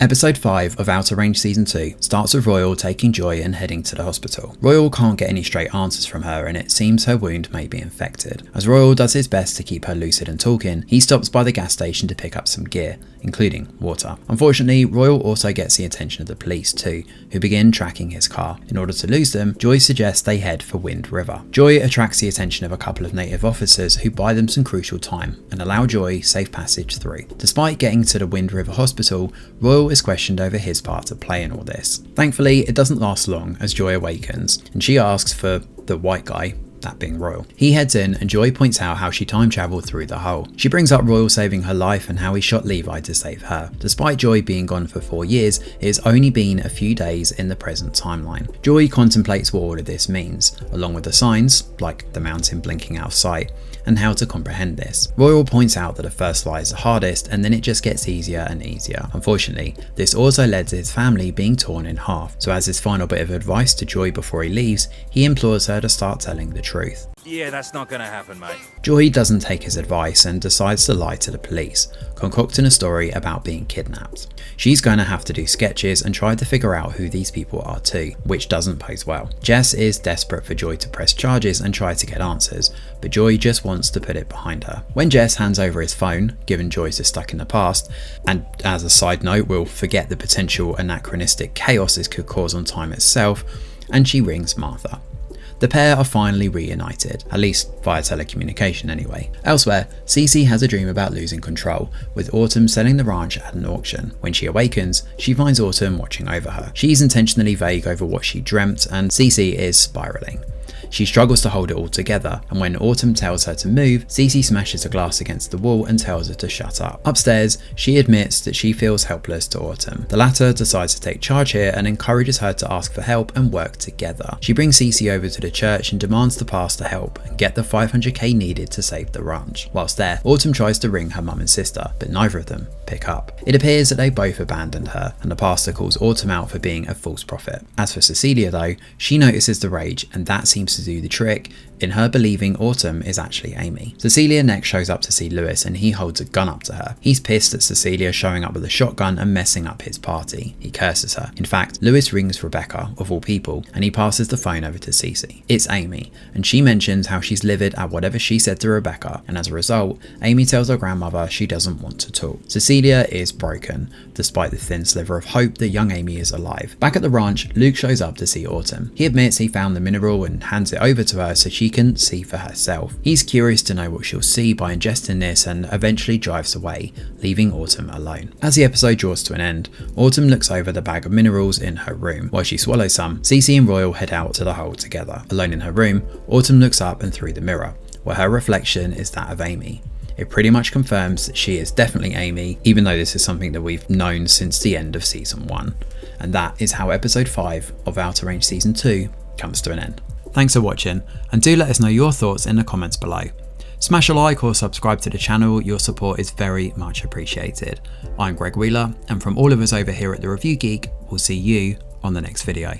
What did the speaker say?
Episode 5 of Outer Range Season 2 starts with Royal taking Joy and heading to the hospital. Royal can't get any straight answers from her and it seems her wound may be infected. As Royal does his best to keep her lucid and talking, he stops by the gas station to pick up some gear, including water. Unfortunately, Royal also gets the attention of the police too, who begin tracking his car. In order to lose them, Joy suggests they head for Wind River. Joy attracts the attention of a couple of native officers who buy them some crucial time and allow Joy safe passage through. Despite getting to the Wind River hospital, Royal is questioned over his part of play in all this. Thankfully, it doesn't last long as Joy awakens and she asks for the white guy, that being Royal. He heads in and Joy points out how she time travelled through the hole. She brings up Royal saving her life and how he shot Levi to save her. Despite Joy being gone for 4 years, it has only been a few days in the present timeline. Joy contemplates what all of this means, along with the signs, like the mountain blinking out of sight, and how to comprehend this. Royal points out that the first lie is the hardest and then it just gets easier and easier. Unfortunately, this also led to his family being torn in half, so as his final bit of advice to Joy before he leaves, he implores her to start telling the truth. Yeah, that's not gonna happen, mate. Joy doesn't take his advice and decides to lie to the police, concocting a story about being kidnapped. She's going to have to do sketches and try to figure out who these people are too, which doesn't pose well. Jess is desperate for Joy to press charges and try to get answers, but Joy just wants to put it behind her. When Jess hands over his phone, given Joyce is stuck in the past, and as a side note we'll forget the potential anachronistic chaos this could cause on time itself, and she rings Martha. The pair are finally reunited, at least via telecommunication anyway. Elsewhere, Cece has a dream about losing control, with Autumn selling the ranch at an auction. When she awakens, she finds Autumn watching over her. She's intentionally vague over what she dreamt and Cece is spiralling. She struggles to hold it all together, and when Autumn tells her to move, Cece smashes a glass against the wall and tells her to shut up. Upstairs, she admits that she feels helpless to Autumn. The latter decides to take charge here and encourages her to ask for help and work together. She brings Cece over to the church and demands the pastor help and get the $500k needed to save the ranch. Whilst there, Autumn tries to ring her mum and sister, but neither of them pick up. It appears that they both abandoned her, and the pastor calls Autumn out for being a false prophet. As for Cecilia though, she notices the rage and that seems to do the trick in her believing Autumn is actually Amy. Cecilia next shows up to see Lewis and he holds a gun up to her. He's pissed at Cecilia showing up with a shotgun and messing up his party. He curses her. In fact, Lewis rings Rebecca, of all people, and he passes the phone over to Cece. It's Amy, and she mentions how she's livid at whatever she said to Rebecca, and as a result, Amy tells her grandmother she doesn't want to talk. Cecilia is broken, despite the thin sliver of hope that young Amy is alive. Back at the ranch, Luke shows up to see Autumn. He admits he found the mineral and hands it over to her so she can see for herself. He's curious to know what she'll see by ingesting this and eventually drives away, leaving Autumn alone. As the episode draws to an end, Autumn looks over the bag of minerals in her room. While she swallows some, Cece and Royal head out to the hole together. Alone in her room, Autumn looks up and through the mirror, where her reflection is that of Amy. It pretty much confirms that she is definitely Amy, even though this is something that we've known since the end of season 1. And that is how episode 5 of Outer Range season 2 comes to an end. Thanks for watching, and do let us know your thoughts in the comments below. Smash a like or subscribe to the channel, your support is very much appreciated. I'm Greg Wheeler, and from all of us over here at The Review Geek, we'll see you on the next video.